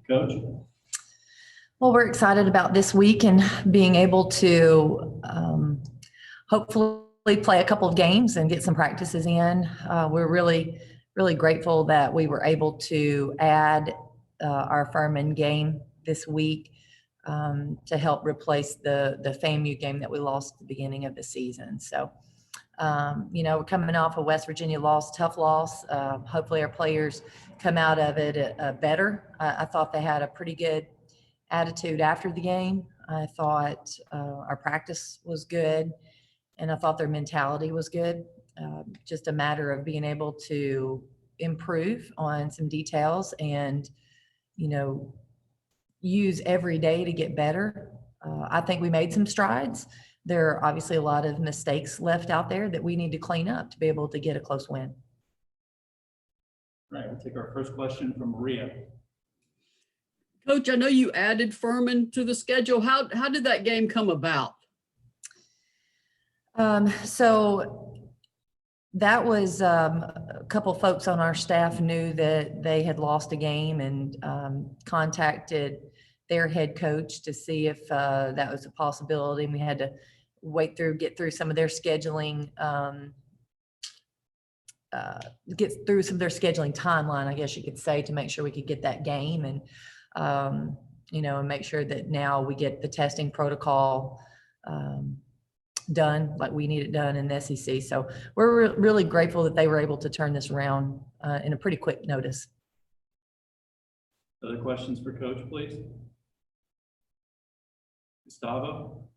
Coach? Well, we're excited about this week and being able to hopefully play a couple of games and get some practices in. We're really grateful that we were able to add our Furman game this week to help replace the FAMU game that we lost at the beginning of the season. So, we're coming off a West Virginia loss, tough loss. Hopefully our players come out of it better. I thought they had a pretty good attitude after the game. I thought our practice was good, and I thought their mentality was good. Just a matter of being able to improve on some details and, use every day to get better. I think we made some strides. There are obviously a lot of mistakes left out there that we need to clean up to be able to get a close win. All right, we'll take our first question from Maria. Coach, I know you added Furman to the schedule. How did that game come about? So that was a couple folks on our staff knew that they had lost a game and contacted their head coach to see if that was a possibility. And we had to get through some of their scheduling, timeline, I guess you could say, to make sure we could get that game and, and make sure that now we get the testing protocol done like we need it done in the SEC. So we're really grateful that they were able to turn this around in a pretty quick notice. Other questions for Coach, please? Gustavo?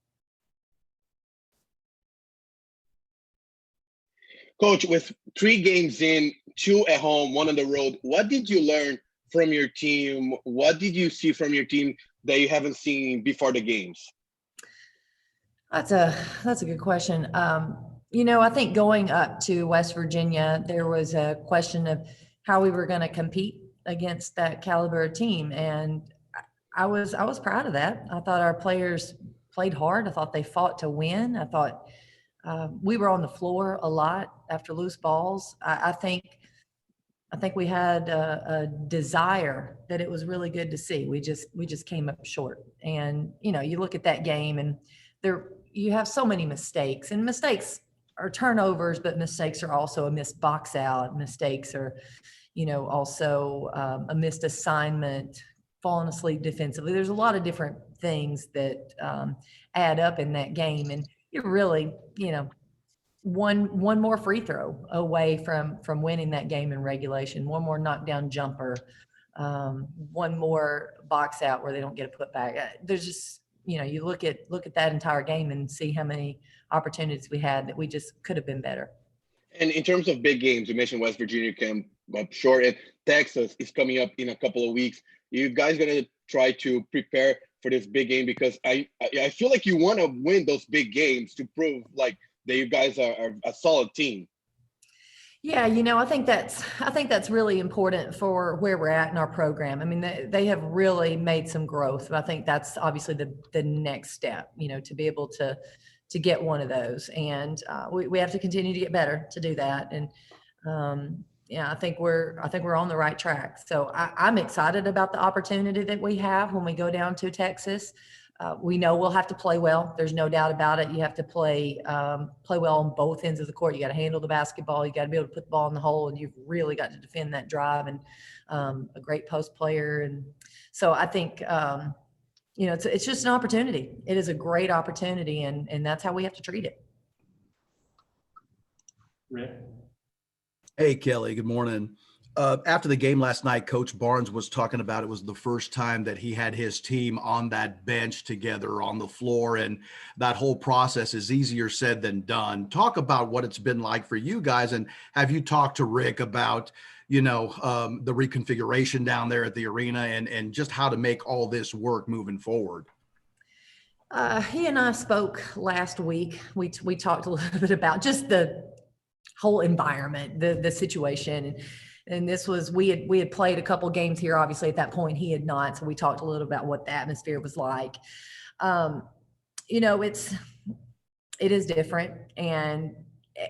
Coach, with 3 games in, 2 at home, 1 on the road, what did you learn from your team? What did you see from your team that you haven't seen before the games? That's a good question. I think going up to West Virginia, there was a question of how we were going to compete against that caliber team, and I was proud of that. I thought our players played hard. I thought they fought to win. I thought we were on the floor a lot after loose balls. I think we had a desire that it was really good to see. We just came up short. And you look at that game, and you have so many mistakes, and mistakes are turnovers, but mistakes are also a missed box out. Mistakes are, also a missed assignment, falling asleep defensively. There's a lot of different things that add up in that game, and you're really, one more free throw away from winning that game in regulation, one more knockdown jumper, one more box out where they don't get a putback. There's just, you look at that entire game and see how many opportunities we had that we just could have been better. And in terms of big games, you mentioned West Virginia came up short, and Texas is coming up in a couple of weeks. You guys going to try to prepare for this big game? Because I feel like you want to win those big games to prove like that you guys are a solid team. Yeah, I think that's really important for where we're at in our program. I mean, they have really made some growth. I think that's obviously the next step, to be able to get one of those. And we have to continue to get better to do that. And I think we're on the right track. So I'm excited about the opportunity that we have when we go down to Texas. We know we'll have to play well. There's no doubt about it. You have to play well on both ends of the court. You got to handle the basketball. You got to be able to put the ball in the hole, and you've really got to defend that drive, and a great post player. And so I think, it's just an opportunity. It is a great opportunity, and that's how we have to treat it. Rick? Hey, Kelly, good morning. After the game last night, Coach Barnes was talking about it was the first time that he had his team on that bench together on the floor, and that whole process is easier said than done. Talk about what it's been like for you guys, and have you talked to Rick about, the reconfiguration down there at the arena and just how to make all this work moving forward? He and I spoke last week. We talked a little bit about just the whole environment, the situation. And this was, we had played a couple games here, obviously at that point he had not. So we talked a little about what the atmosphere was like. It is different, and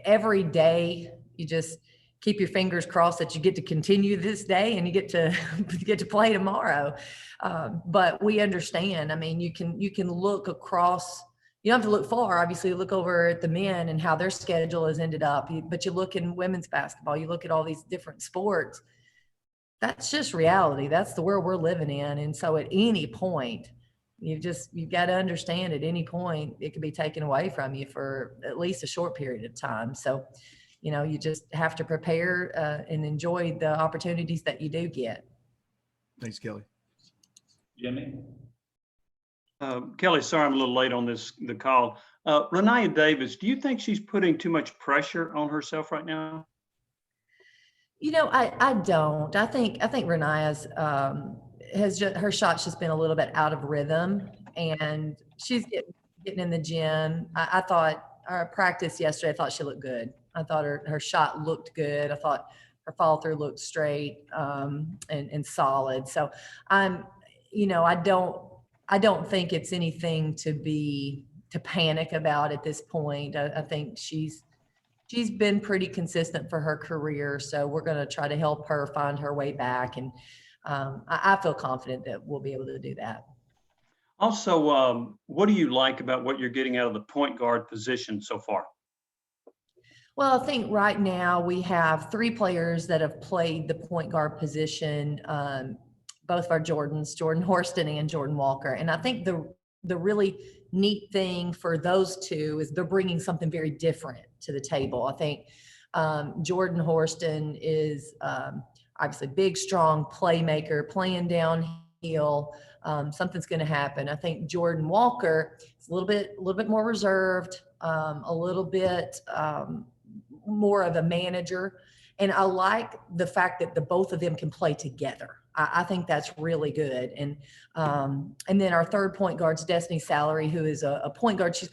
every day you just keep your fingers crossed that you get to continue this day and you get to you get to play tomorrow. But we understand. I mean, you can look across. You don't have to look far. Obviously, you look over at the men and how their schedule has ended up. But you look in women's basketball. You look at all these different sports. That's just reality. That's the world we're living in. And so, at any point, you've got to understand. At any point, it could be taken away from you for at least a short period of time. So, you just have to prepare and enjoy the opportunities that you do get. Thanks, Kelly. Jimmy? Kelly, sorry I'm a little late on the call. Renee Davis, do you think she's putting too much pressure on herself right now? I don't. I think Renee her shot's just been a little bit out of rhythm, and she's getting in the gym. I thought our practice yesterday, I thought she looked good. I thought her shot looked good. I thought her follow through looked straight and solid. So I don't think it's anything to panic about at this point. I think she's been pretty consistent for her career. So we're going to try to help her find her way back. And I feel confident that we'll be able to do that. Also, what do you like about what you're getting out of the point guard position so far? Well, I think right now we have 3 players that have played the point guard position, both of our Jordans, Jordan Horston and Jordan Walker. And I think the really neat thing for those 2 is they're bringing something very different to the table. I think Jordan Horston is obviously big, strong playmaker, playing downhill. Something's going to happen. I think Jordan Walker is a little bit more reserved, a little bit more of a manager. And I like the fact that the both of them can play together. I think that's really good. And then our third point guard's Destiny Salary, who is a point guard. She's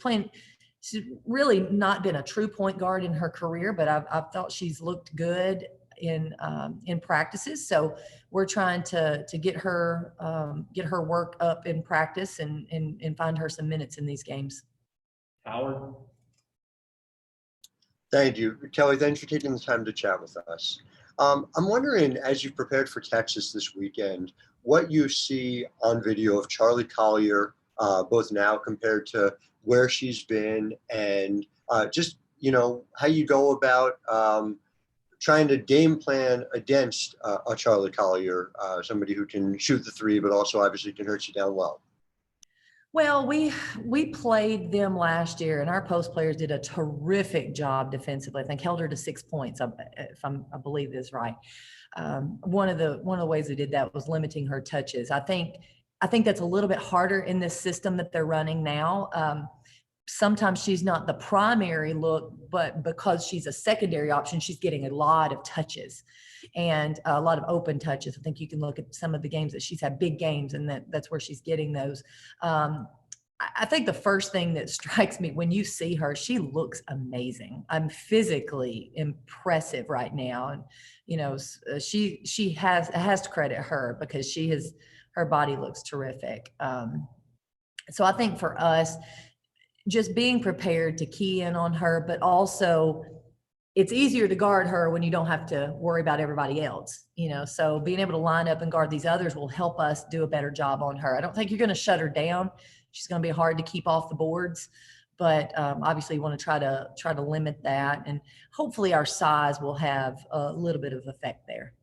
really not been a true point guard in her career, but I've thought she's looked good in practices. So we're trying to get her work up in practice and find her some minutes in these games. Howard? Thank you. Kelly, thanks for taking the time to chat with us. I'm wondering, as you've prepared for Texas this weekend, what you see on video of Charlie Collier, both now compared to where she's been, and just, how you go about trying to game plan against a Charlie Collier, somebody who can shoot the 3, but also obviously can hurt you down low. Well, we played them last year, and our post players did a terrific job defensively. I think held her to 6 points, I believe this is right. One of the ways we did that was limiting her touches. I think that's a little bit harder in this system that they're running now. Sometimes she's not the primary look, but because she's a secondary option, she's getting a lot of touches and a lot of open touches. I think you can look at some of the games that she's had, big games, and that's where she's getting those. I think the first thing that strikes me when you see her, she looks amazing. I'm physically impressive right now. And, she has to credit her because her body looks terrific. So I think for us, just being prepared to key in on her, but also it's easier to guard her when you don't have to worry about everybody else, so being able to line up and guard these others will help us do a better job on her. I don't think you're going to shut her down. She's going to be hard to keep off the boards, but obviously you want to try to limit that. And hopefully our size will have a little bit of effect there.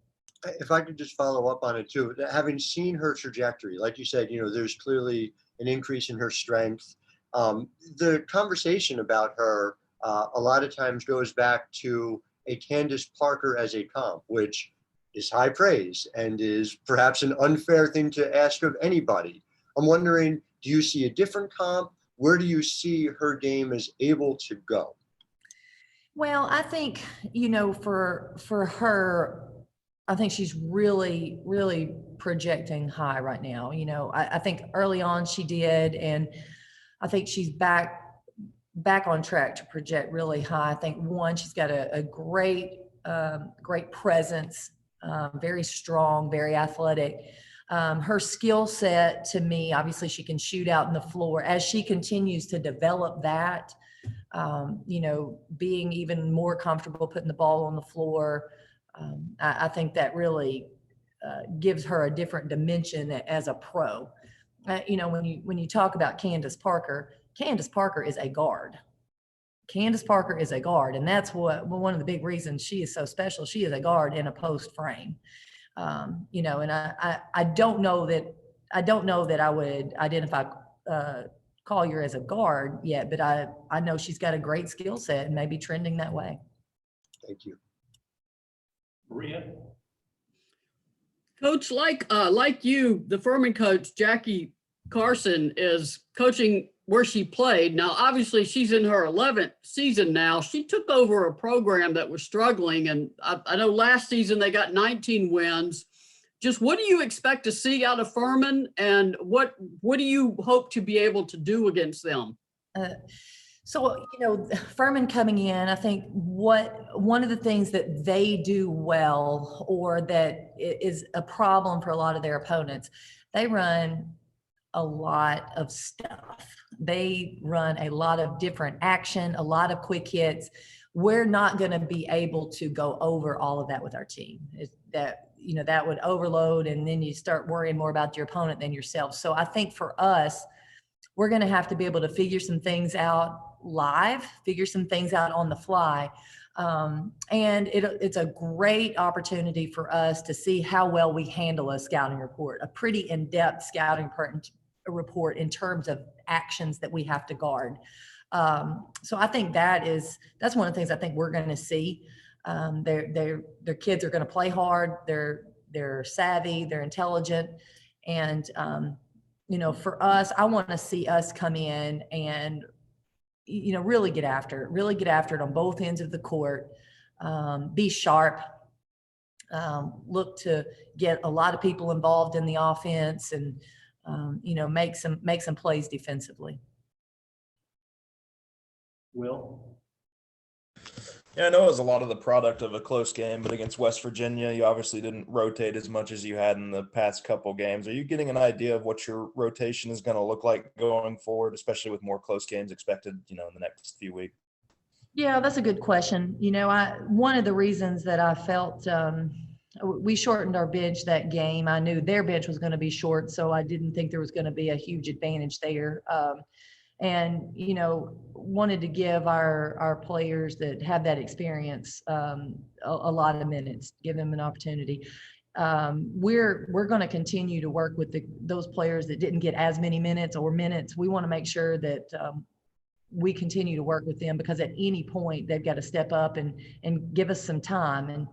If I could just follow up on it too, having seen her trajectory, like you said, there's clearly an increase in her strength. The conversation about her a lot of times goes back to a Candace Parker as a comp, which is high praise and is perhaps an unfair thing to ask of anybody. I'm wondering, do you see a different comp? Where do you see her game is able to go? Well, I think, for her, I think she's really, really projecting high right now. I think early on she did, and I think she's back on track to project really high. I think she's got a great presence, very strong, very athletic. Her skill set, to me, obviously she can shoot out in the floor. As she continues to develop that, being even more comfortable putting the ball on the floor, I think that really gives her a different dimension as a pro. You know, when you talk about Candace Parker is a guard. Candace Parker is a guard, and that's one of the big reasons she is so special. She is a guard in a post frame. You know, and I don't know that I would identify Collier as a guard yet, but I know she's got a great skill set and maybe trending that way. Thank you. Maria? Coach, like you, the Furman coach, Jackie Carson, is coaching where she played. Now, obviously, she's in her 11th season now. She took over a program that was struggling, and I know last season they got 19 wins. Just what do you expect to see out of Furman, and what do you hope to be able to do against them? So, you know, Furman coming in, I think one of the things that they do well, or that is a problem for a lot of their opponents, they run a lot of stuff. They run a lot of different action, a lot of quick hits. We're not going to be able to go over all of that with our team. That would overload, and then you start worrying more about your opponent than yourself. So I think for us, we're going to have to be able to figure some things out live, figure some things out on the fly. And it's a great opportunity for us to see how well we handle a scouting report, a pretty in-depth scouting report in terms of actions that we have to guard. So I think that's one of the things I think we're going to see. Their kids are going to play hard. They're savvy, they're intelligent. And, you know, for us, I want to see us come in and, you know, really get after it on both ends of the court, be sharp, look to get a lot of people involved in the offense, and, you know, make some plays defensively. Will? Yeah, I know it was a lot of the product of a close game, but against West Virginia, you obviously didn't rotate as much as you had in the past couple games. Are you getting an idea of what your rotation is going to look like going forward, especially with more close games expected, you know, in the next few weeks? Yeah, that's a good question. You know, one of the reasons that I felt we shortened our bench that game. I knew their bench was going to be short, so I didn't think there was going to be a huge advantage there. And, you know, wanted to give our players that have that experience a lot of minutes, give them an opportunity. We're going to continue to work with those players that didn't get as many minutes. We want to make sure that we continue to work with them, because at any point they've got to step up and give us some time. And,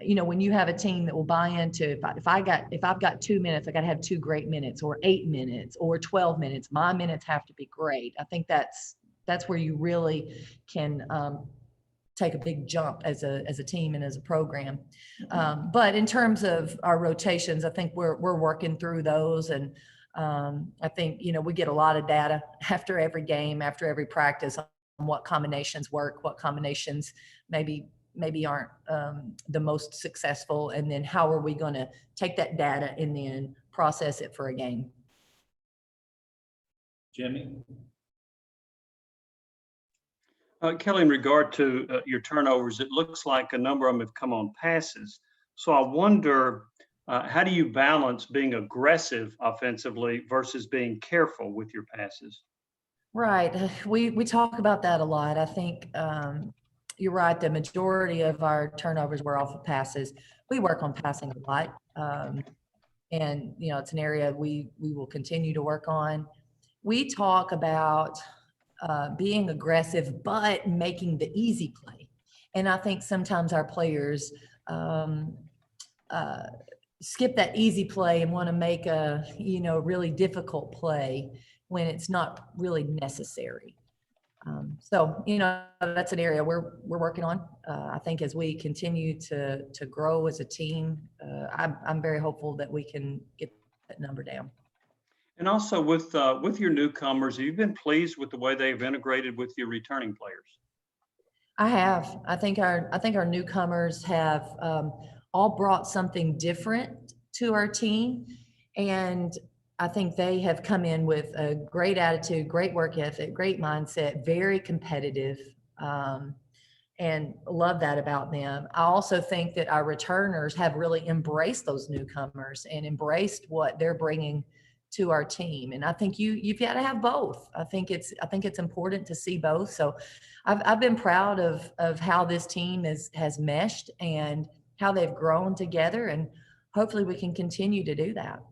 you know, when you have a team that will buy into, if I've got 2 minutes, I got to have 2 great minutes, or 8 minutes, or 12 minutes. My minutes have to be great. I think that's where you really can take a big jump as a team and as a program. But in terms of our rotations, I think we're working through those, and I think, you know, we get a lot of data after every game, after every practice, on what combinations work, what combinations maybe aren't the most successful, and then how are we going to take that data and then process it for a game. Jimmy? Kelly, in regard to your turnovers, it looks like a number of them have come on passes. So I wonder, how do you balance being aggressive offensively versus being careful with your passes? Right. We talk about that a lot. I think you're right. The majority of our turnovers were off of passes. We work on passing a lot. And, you know, it's an area we will continue to work on. We talk about being aggressive, but making the easy play. And I think sometimes our players skip that easy play and want to make a, you know, really difficult play when it's not really necessary. So, you know, that's an area we're working on. I think as we continue to grow as a team, I'm very hopeful that we can get that number down. And also with your newcomers, have you been pleased with the way they've integrated with your returning players? I have. I think our newcomers have all brought something different to our team, and I think they have come in with a great attitude, great work ethic, great mindset, very competitive. and love that about them. I also think that our returners have really embraced those newcomers and embraced what they're bringing to our team. And I think you've got to have both. I think it's important to see both. So I've been proud of how this team has meshed and how they've grown together, and hopefully we can continue to do that.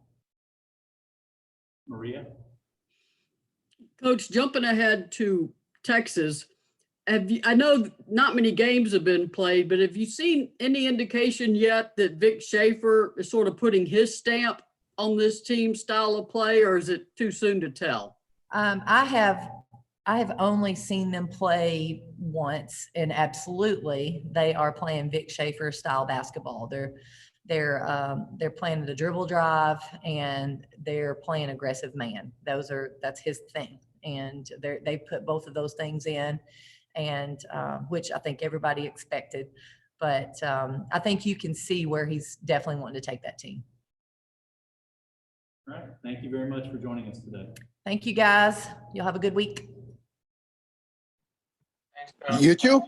Maria? Coach, jumping ahead to Texas, I know not many games have been played, but have you seen any indication yet that Vic Schaefer is sort of putting his stamp on this team style of play, or is it too soon to tell? I have only seen them play once, and absolutely they are playing Vic Schaefer style basketball. They're playing the dribble drive and they're playing aggressive man. That's his thing, and they put both of those things in, and which I think everybody expected. But I think you can see where he's definitely wanting to take that team. All right. Thank you very much for joining us today. Thank you, guys. You'll have a good week. You too.